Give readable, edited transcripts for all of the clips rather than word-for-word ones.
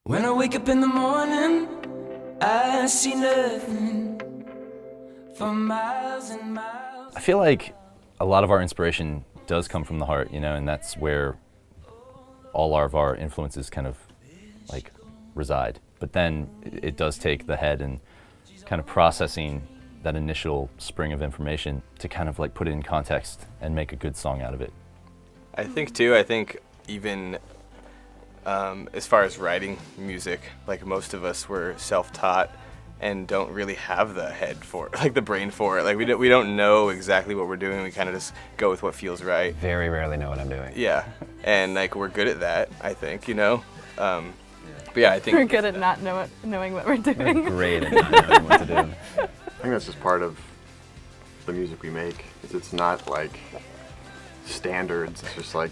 When I wake up in the morning, I see nothing for miles and miles. I feel like a lot of our inspiration does come from the heart, you know, and that's where all of our influences kind of like reside. But then it does take the head and kind of processing that initial spring of information to kind of like put it in context and make a good song out of it. I think even as far as writing music, like most of us were self-taught and don't really have the head for it, like the brain for it. Like we don't know exactly what we're doing. We kind of just go with what feels right. Very rarely know what I'm doing. Yeah, and like we're good at that, I think, you know. But yeah, I think We're good at not knowing what we're doing. Great at not knowing what to do. I think that's just part of the music we make. It's not like standards. It's just like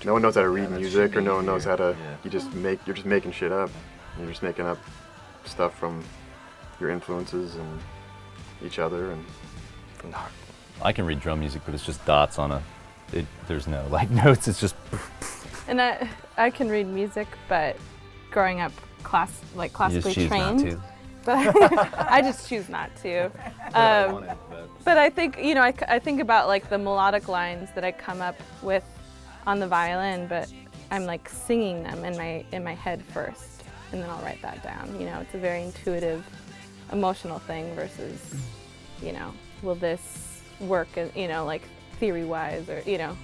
no one knows how to read music, or no one knows how to. You're just making shit up. You're just making up stuff from your influences and each other and from the heart. I can read drum music, but it's just dots on there's no like notes, it's just. And I can read music, but growing up You classically just choose trained. not to. But I just choose not to. But I think, you know, I think about like the melodic lines that I come up with on the violin, but I'm like singing them in my head first, and then I'll write that down. You know, it's a very intuitive, emotional thing versus, you know, will this work, you know, like theory-wise, or, you know.